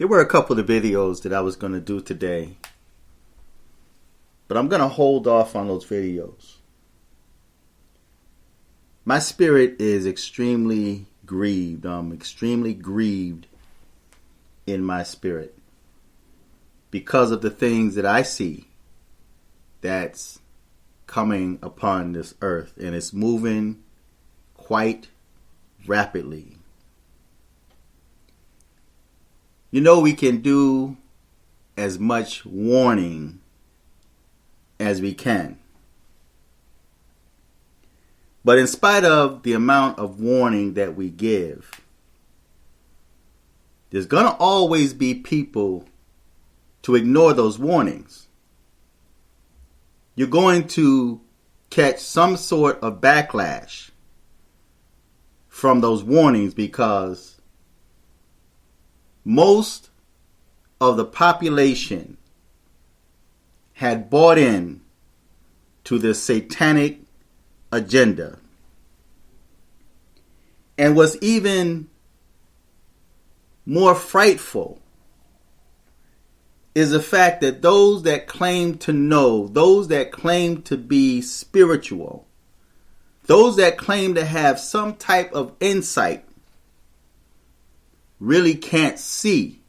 There were a couple of videos that I was going to do today, but I'm going to hold off on those videos. My spirit is extremely grieved. I'm extremely grieved in my spirit because of the things that I see that's coming upon this earth, and it's moving quite rapidly. You know, we can do as much warning as we can. But in spite of the amount of warning that we give, there's going to always be people to ignore those warnings. You're going to catch some sort of backlash from those warnings because most of the population had bought in to this satanic agenda. And what's even more frightful is the fact that those that claim to know, those that claim to be spiritual, those that claim to have some type of insight really can't see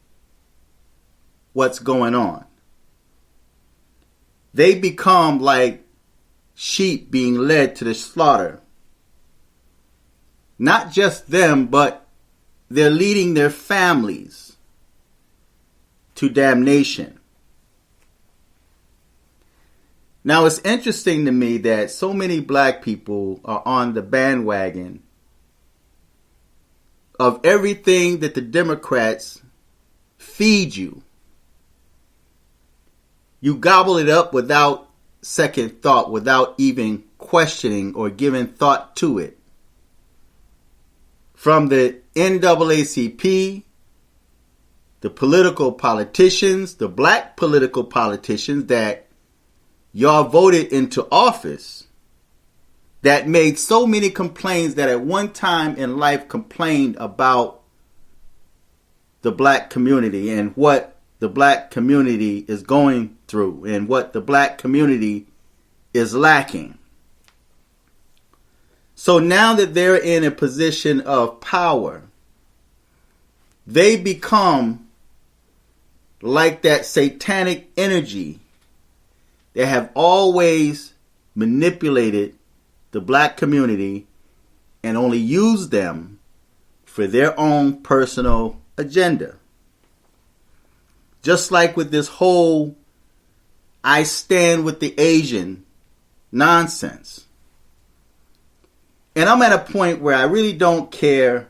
what's going on. They become like sheep being led to the slaughter. Not just them, but they're leading their families to damnation. Now, it's interesting to me that so many black people are on the bandwagon of everything that the Democrats feed you. You gobble it up without second thought, without even questioning or giving thought to it. From the NAACP, the political politicians, the black political politicians that y'all voted into office, that made so many complaints that at one time in life complained about the black community and what the black community is going through and what the black community is lacking. So now that they're in a position of power, they become like that satanic energy that have always manipulated the black community and only use them for their own personal agenda. Just like with this whole I stand with the Asian nonsense. And I'm at a point where I really don't care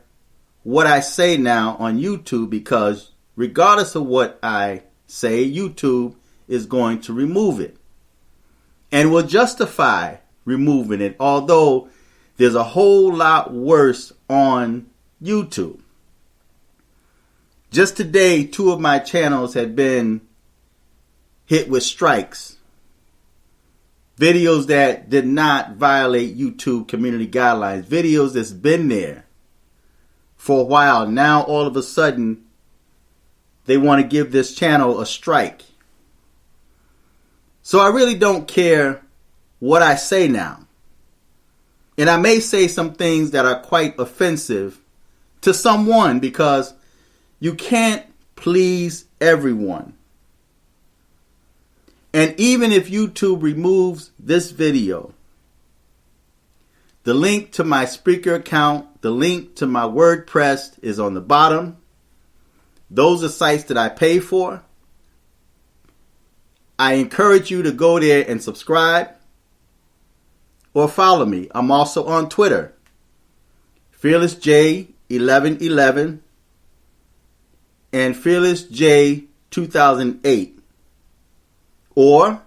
what I say now on YouTube, because regardless of what I say, YouTube is going to remove it and will justify removing it, although there's a whole lot worse on YouTube. Just today, 2 of my channels had been hit with strikes. Videos that did not violate YouTube community guidelines. Videos that's been there for a while. Now, all of a sudden, they want to give this channel a strike. So I really don't care what I say now. And I may say some things that are quite offensive to someone, because you can't please everyone. And even if YouTube removes this video, the link to my Spreaker account, the link to my WordPress is on the bottom. Those are sites that I pay for. I encourage you to go there and subscribe or follow me. I'm also on Twitter, FearlessJ1111 and FearlessJ2008. Or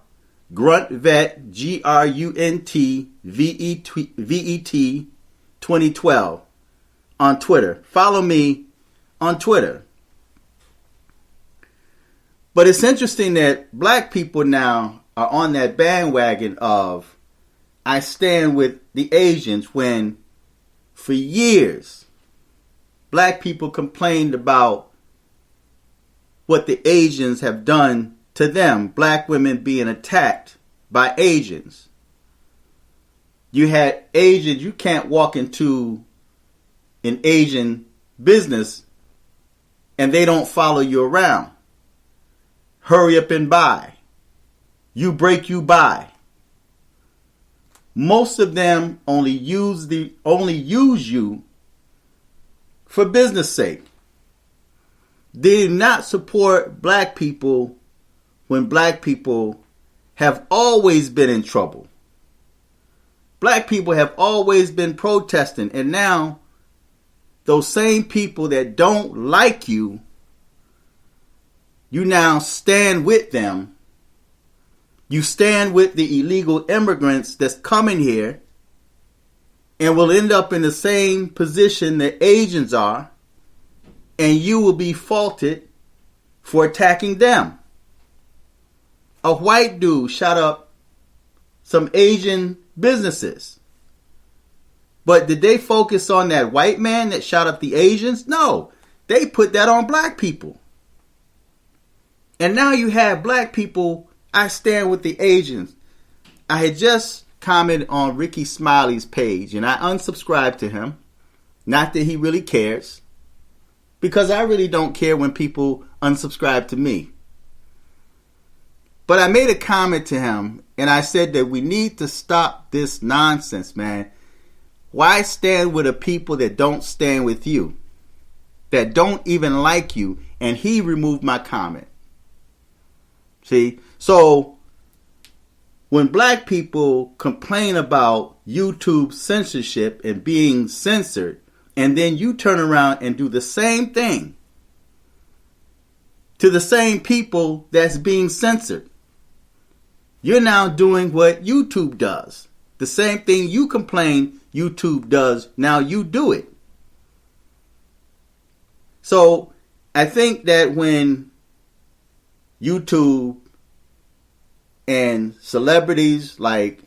GruntVet, GRUNTVET 2012 on Twitter. Follow me on Twitter. But it's interesting that black people now are on that bandwagon of I stand with the Asians, when for years black people complained about what the Asians have done to them, black women being attacked by Asians. You had Asians, you can't walk into an Asian business and they don't follow you around. Hurry up and buy. You break, you buy. Most of them only use you for business sake. They do not support black people when black people have always been in trouble. Black people have always been protesting, and now those same people that don't like you, you now stand with them. You stand with the illegal immigrants that's coming here and will end up in the same position that Asians are, and you will be faulted for attacking them. A white dude shot up some Asian businesses. But did they focus on that white man that shot up the Asians? No, they put that on black people. And now you have black people, I stand with the Asians. I had just commented on Ricky Smiley's page and I unsubscribed to him. Not that he really cares, because I really don't care when people unsubscribe to me. But I made a comment to him and I said that we need to stop this nonsense, man. Why stand with a people that don't stand with you, that don't even like you? And he removed my comment. See? So when black people complain about YouTube censorship and being censored, and then you turn around and do the same thing to the same people that's being censored, you're now doing what YouTube does. The same thing you complain YouTube does, now you do it. So I think that when YouTube and celebrities like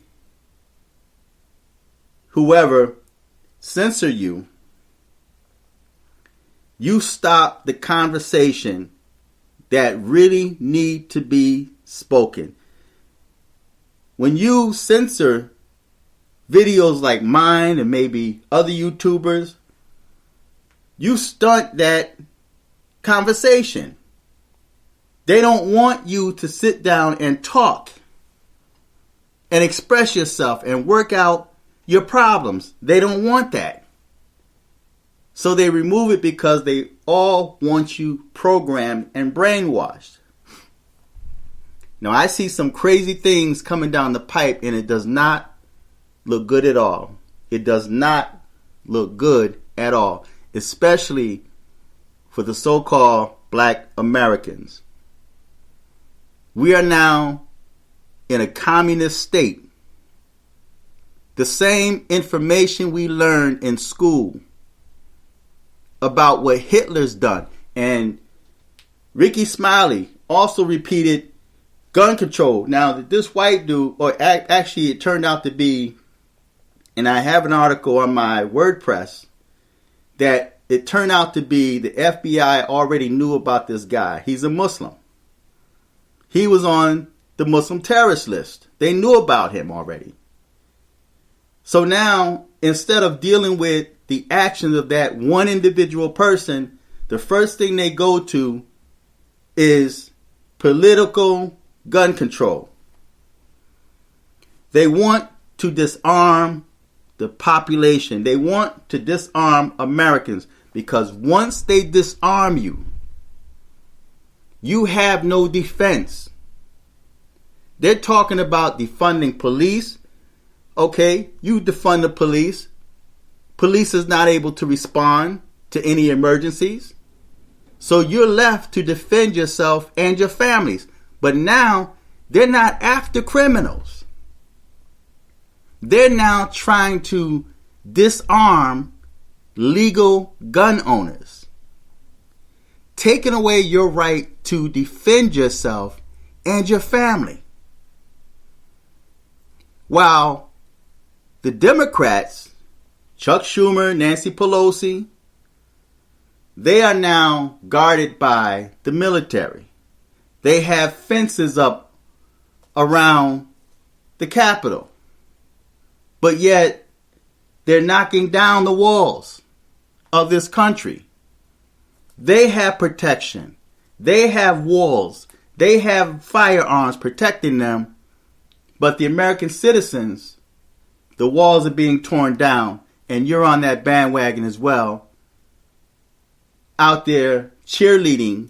whoever censor you, you stop the conversation that really need to be spoken. When you censor videos like mine and maybe other YouTubers, you stunt that conversation. They don't want you to sit down and talk and express yourself and work out your problems. They don't want that. So they remove it because they all want you programmed and brainwashed. Now I see some crazy things coming down the pipe and it does not look good at all. It does not look good at all, especially for the so-called black Americans. We are now in a communist state. The same information we learned in school about what Hitler's done. And Ricky Smiley also repeated gun control. Now, this white dude, or actually it turned out to be, and I have an article on my WordPress, that it turned out to be the FBI already knew about this guy. He's a Muslim. He was on the Muslim terrorist list. They knew about him already. So now, instead of dealing with the actions of that one individual person, the first thing they go to is political gun control. They want to disarm the population. They want to disarm Americans, because once they disarm you, you have no defense. They're talking about defunding police. Okay, you defund the police. Police is not able to respond to any emergencies. So you're left to defend yourself and your families. But now they're not after criminals. They're now trying to disarm legal gun owners, taking away your right to defend yourself and your family. While the Democrats, Chuck Schumer, Nancy Pelosi, they are now guarded by the military. They have fences up around the Capitol. But yet, they're knocking down the walls of this country. They have protection. They have walls. They have firearms protecting them. But the American citizens, the walls are being torn down, and you're on that bandwagon as well, out there cheerleading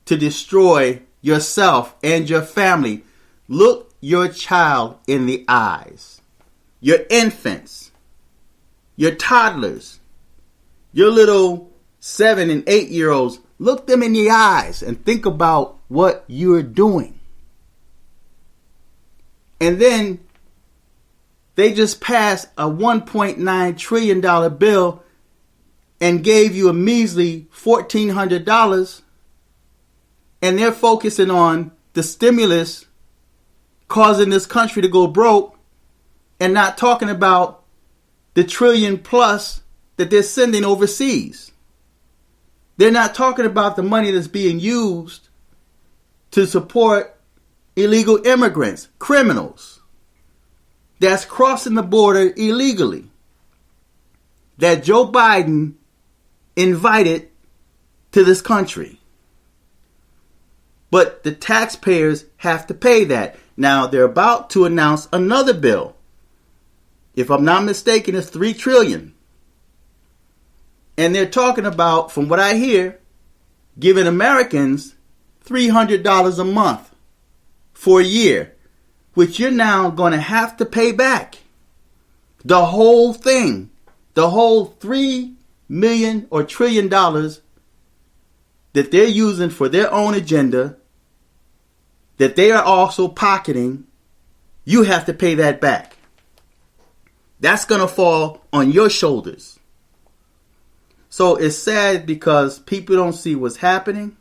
to destroy yourself and your family. Look your child in the eyes. Your infants, your toddlers, your little 7 and 8-year-olds, look them in the eyes and think about what you're doing. And then they just passed a $1.9 trillion bill and gave you a measly $1,400, and they're focusing on the stimulus causing this country to go broke and not talking about the trillion plus that they're sending overseas. They're not talking about the money that's being used to support illegal immigrants, criminals that's crossing the border illegally, that Joe Biden invited to this country. But the taxpayers have to pay that. Now, they're about to announce another bill. If I'm not mistaken, it's $3 trillion. And they're talking about, from what I hear, giving Americans $300 a month for a year, which you're now going to have to pay back. The whole thing, the whole $3 million or $1 trillion that they're using for their own agenda, that they are also pocketing, you have to pay that back. That's going to fall on your shoulders. So it's sad because people don't see what's happening,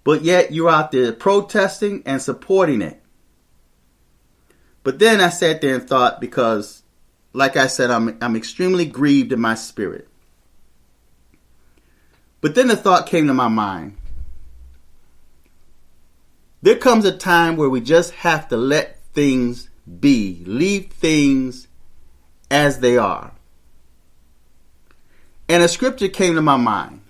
but yet you're out there protesting and supporting it. But then I sat there and thought, because, like I said, I'm extremely grieved in my spirit. But then the thought came to my mind. There comes a time where we just have to let things be, leave things as they are. And a scripture came to my mind.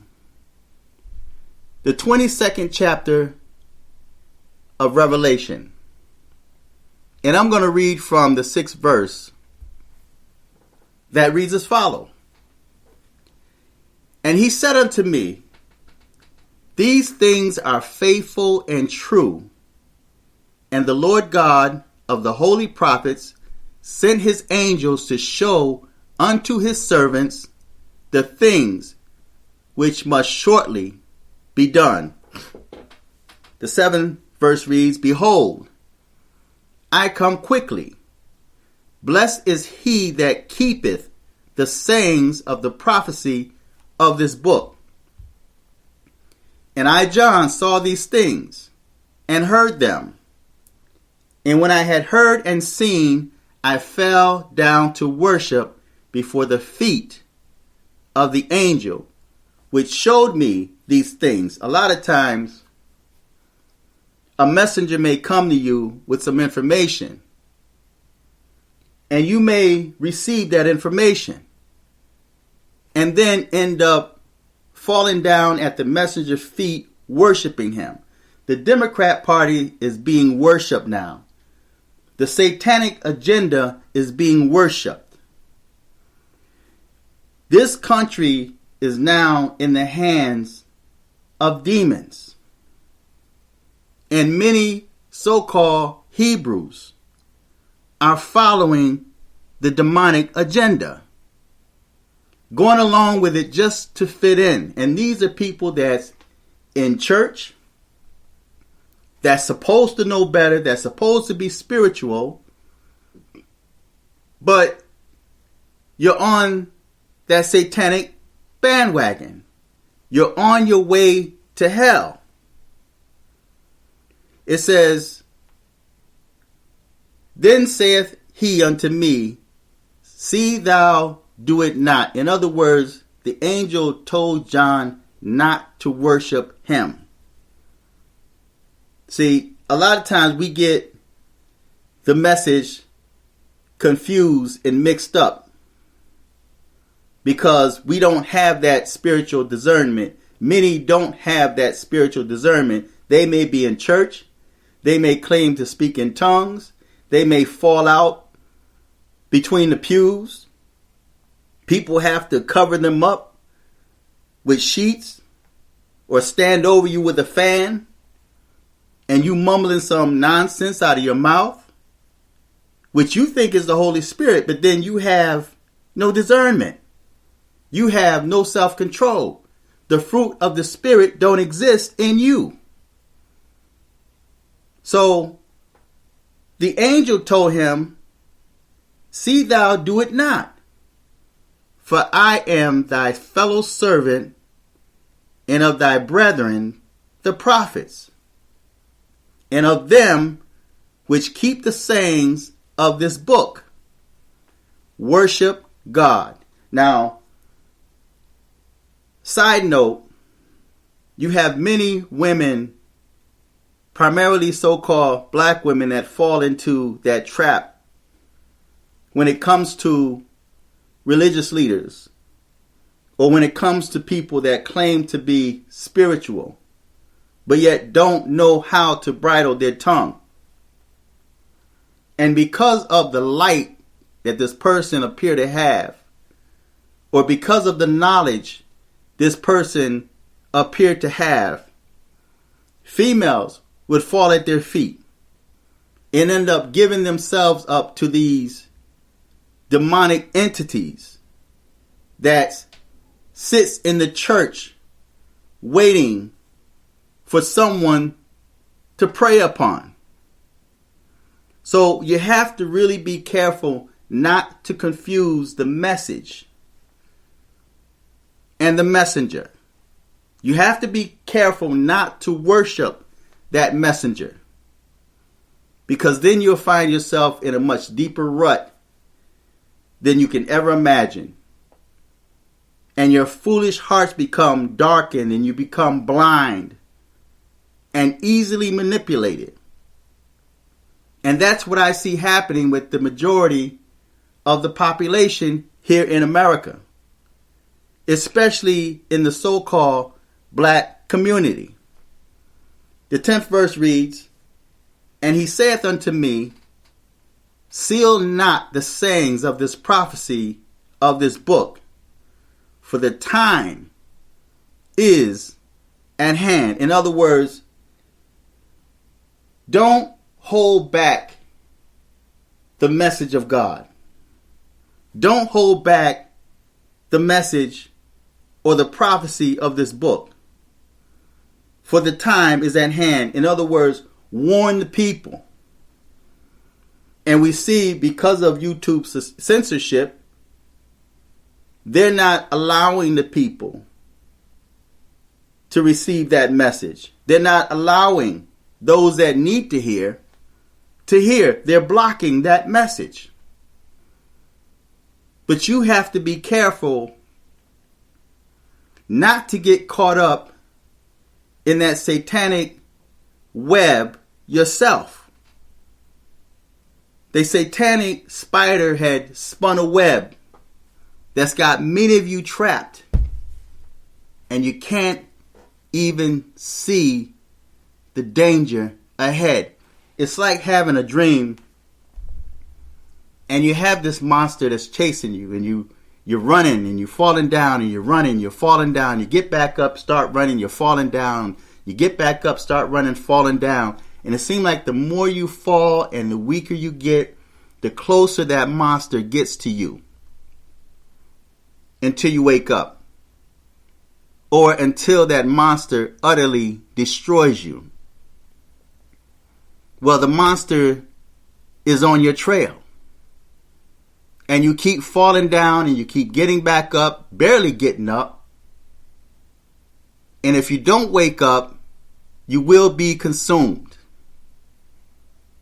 The 22nd chapter of Revelation. And I'm going to read from the 6th verse that reads as follows. And he said unto me, these things are faithful and true. And the Lord God of the holy prophets sent his angels to show unto his servants the things which must shortly be done. The 7th verse reads, behold, I come quickly. Blessed is he that keepeth the sayings of the prophecy of this book. And I, John, saw these things and heard them. And when I had heard and seen, I fell down to worship before the feet of the angel, which showed me these things. A lot of times, a messenger may come to you with some information, and you may receive that information and then end up falling down at the messenger's feet, worshiping him. The Democrat Party is being worshipped now. The satanic agenda is being worshipped. This country is now in the hands of demons. And many so-called Hebrews are following the demonic agenda, going along with it just to fit in. And these are people that's in church, that's supposed to know better, that's supposed to be spiritual, but you're on that satanic bandwagon. You're on your way to hell. It says, then saith he unto me, see thou do it not. In other words, the angel told John not to worship him. See, a lot of times we get the message confused and mixed up because we don't have that spiritual discernment. Many don't have that spiritual discernment. They may be in church. They may claim to speak in tongues. They may fall out between the pews. People have to cover them up with sheets or stand over you with a fan, and you mumbling some nonsense out of your mouth, which you think is the Holy Spirit, but then you have no discernment. You have no self-control. The fruit of the Spirit don't exist in you. So the angel told him, "See thou do it not, for I am thy fellow servant and of thy brethren, the prophets, and of them which keep the sayings of this book. Worship God." Now, side note, you have many women, primarily so-called black women, that fall into that trap when it comes to religious leaders, or when it comes to people that claim to be spiritual, but yet don't know how to bridle their tongue. And because of the light that this person appear to have, or because of the knowledge this person appeared to have, females would fall at their feet and end up giving themselves up to these demonic entities that sits in the church waiting for someone to prey upon. So you have to really be careful not to confuse the message and the messenger. You have to be careful not to worship that messenger, because then you'll find yourself in a much deeper rut than you can ever imagine. And your foolish hearts become darkened and you become blind and easily manipulated. And that's what I see happening with the majority of the population here in America, especially in the so-called black community. The 10th verse reads, "And he saith unto me, Seal not the sayings of this prophecy of this book, for the time is at hand." In other words, don't hold back the message of God. Don't hold back the message or the prophecy of this book. For the time is at hand. In other words, warn the people. And we see, because of YouTube's censorship, they're not allowing the people to receive that message. They're not allowing those that need to hear. They're blocking that message. But you have to be careful not to get caught up in that satanic web yourself. The satanic spider had spun a web that's got many of you trapped, and you can't even see the danger ahead. It's like having a dream and you have this monster that's chasing you, and you're running and you're falling down, and you're running, you're falling down, you get back up, start running, you're falling down, you get back up, start running, falling down. And it seems like the more you fall and the weaker you get, the closer that monster gets to you until you wake up, or until that monster utterly destroys you. Well, the monster is on your trail, and you keep falling down and you keep getting back up, barely getting up. And if you don't wake up, you will be consumed.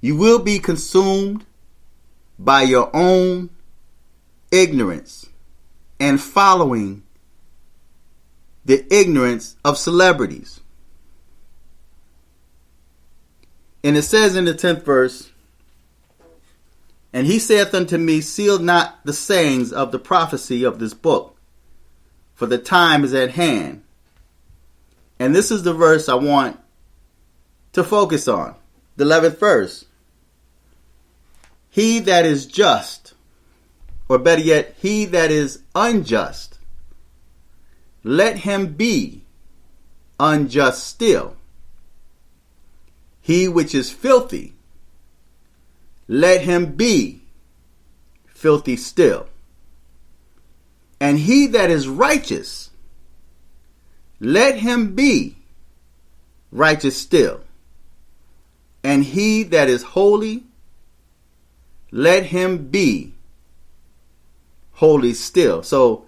You will be consumed by your own ignorance and following the ignorance of celebrities. And it says in the 10th verse, and he saith unto me, seal not the sayings of the prophecy of this book, for the time is at hand. And this is the verse I want to focus on. The 11th verse. He that is just, or better yet, he that is unjust, let him be unjust still. He which is filthy, let him be filthy still. And he that is righteous, let him be righteous still. And he that is holy, let him be holy still. So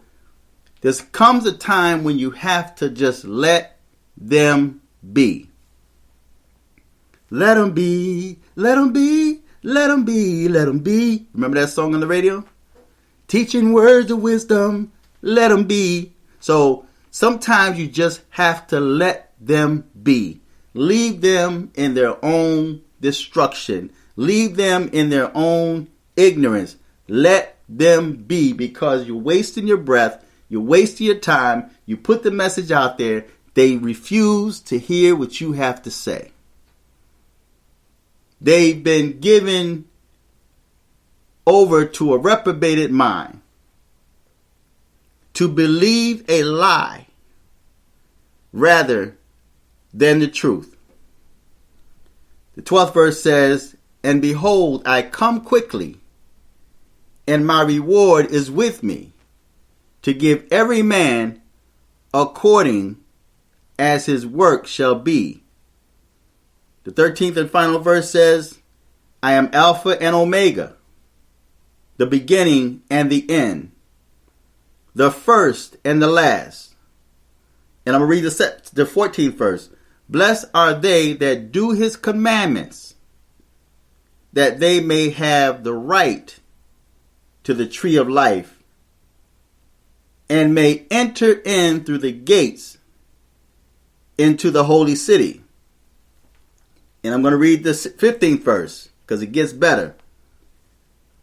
there comes a time when you have to just let them be. Let them be, let them be, let them be, let them be. Remember that song on the radio? Teaching words of wisdom, let them be. So sometimes you just have to let them be. Leave them in their own destruction. Leave them in their own ignorance. Let them be, because you're wasting your breath. You're wasting your time. You put the message out there. They refuse to hear what you have to say. They've been given over to a reprobated mind to believe a lie rather than the truth. The 12th verse says, and behold, I come quickly, and my reward is with me, to give every man according as his work shall be. The 13th and final verse says, I am Alpha and Omega, the beginning and the end, the first and the last. And I'm going to read the 14th verse. Blessed are they that do his commandments, that they may have the right to the tree of life, and may enter in through the gates into the holy city. And I'm going to read the 15th verse, because it gets better.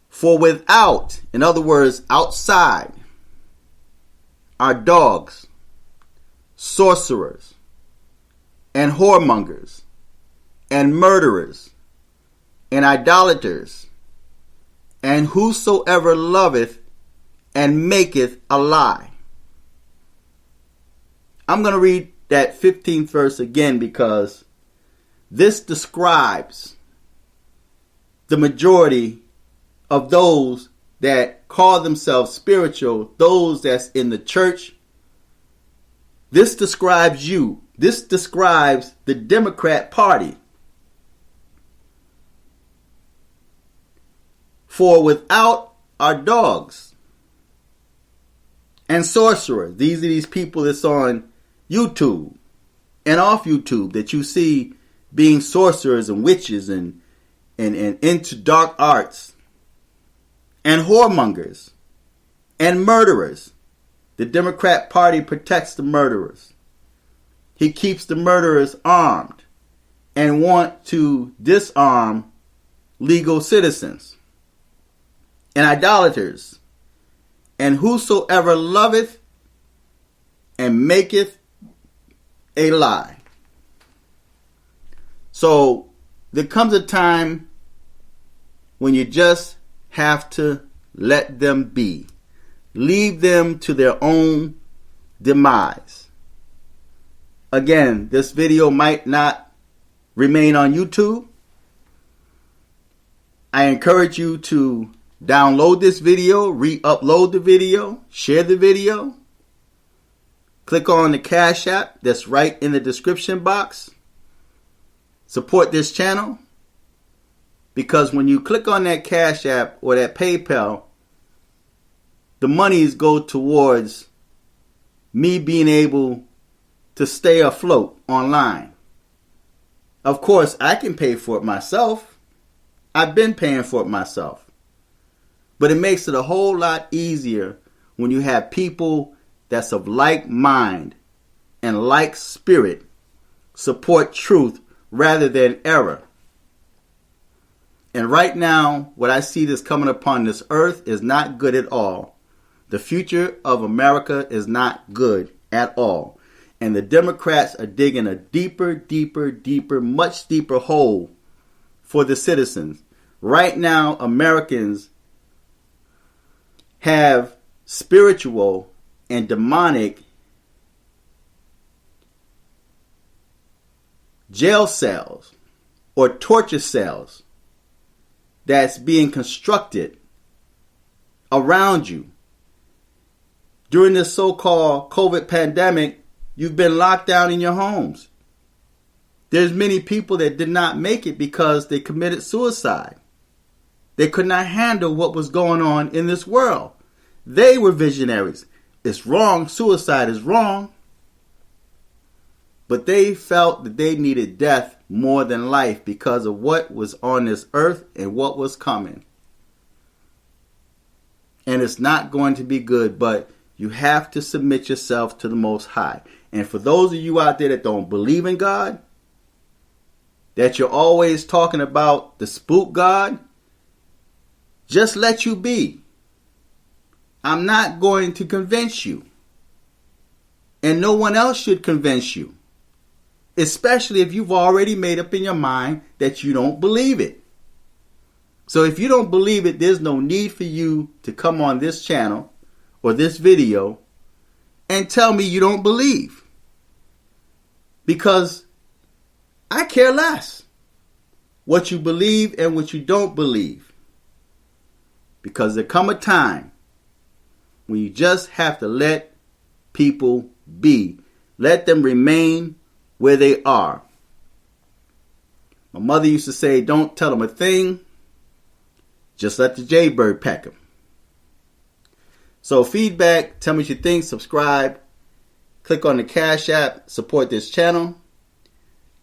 For without, in other words, outside, are dogs, sorcerers, and whoremongers, and murderers, and idolaters, and whosoever loveth and maketh a lie. I'm going to read that 15th verse again, because this describes the majority of those that call themselves spiritual, those that's in the church. This describes you. This describes the Democrat Party. For without are dogs and sorcerers. These are these people that's on YouTube and off YouTube that you see being sorcerers and witches and into dark arts, and whoremongers and murderers. The Democrat Party protects the murderers. He keeps the murderers armed and want to disarm legal citizens, and idolaters, and whosoever loveth and maketh a lie. So there comes a time when you just have to let them be. Leave them to their own demise. Again, this video might not remain on YouTube. I encourage you to download this video, re-upload the video, share the video. Click on the Cash App that's right in the description box. Support this channel, because when you click on that Cash App or that PayPal, the monies go towards me being able to stay afloat online. Of course, I can pay for it myself. I've been paying for it myself. But it makes it a whole lot easier when you have people that's of like mind and like spirit support truth rather than error. And right now, what I see that's coming upon this earth is not good at all. The future of America is not good at all. And the Democrats are digging a deeper, much deeper hole for the citizens. Right now, Americans have spiritual and demonic jail cells or torture cells that's being constructed around you. During this so-called COVID pandemic, you've been locked down in your homes. There's many people that did not make it because they committed suicide. They could not handle what was going on in this world. They were visionaries. It's wrong. Suicide is wrong. But they felt that they needed death more than life because of what was on this earth and what was coming. And it's not going to be good, but you have to submit yourself to the Most High. And for those of you out there that don't believe in God, that you're always talking about the spook God, just let you be. I'm not going to convince you. And no one else should convince you. Especially if you've already made up in your mind that you don't believe it. So if you don't believe it, there's no need for you to come on this channel or this video and tell me you don't believe. Because I care less what you believe and what you don't believe. Because there come a time when you just have to let people be. Let them remain where they are. My mother used to say, don't tell them a thing. Just let the jaybird peck them. So feedback, tell me what you think, subscribe, click on the Cash App, support this channel.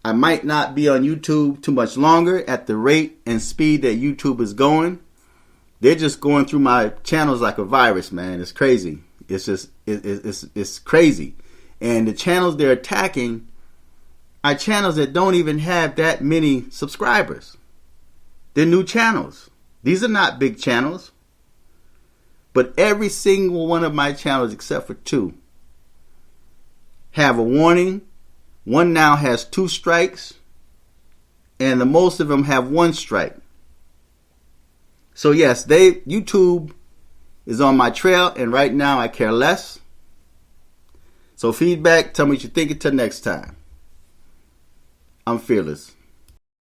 I might not be on YouTube too much longer at the rate and speed that YouTube is going. They're just going through my channels like a virus, man. It's crazy. It's just, it's crazy. And the channels they're attacking are channels that don't even have that many subscribers. They're new channels. These are not big channels. But every single one of my channels, except for 2, have a warning. One now has 2 strikes. And the most of them have 1 strike. So yes, YouTube is on my trail. And right now I care less. So feedback, tell me what you think. Until next time. I'm fearless.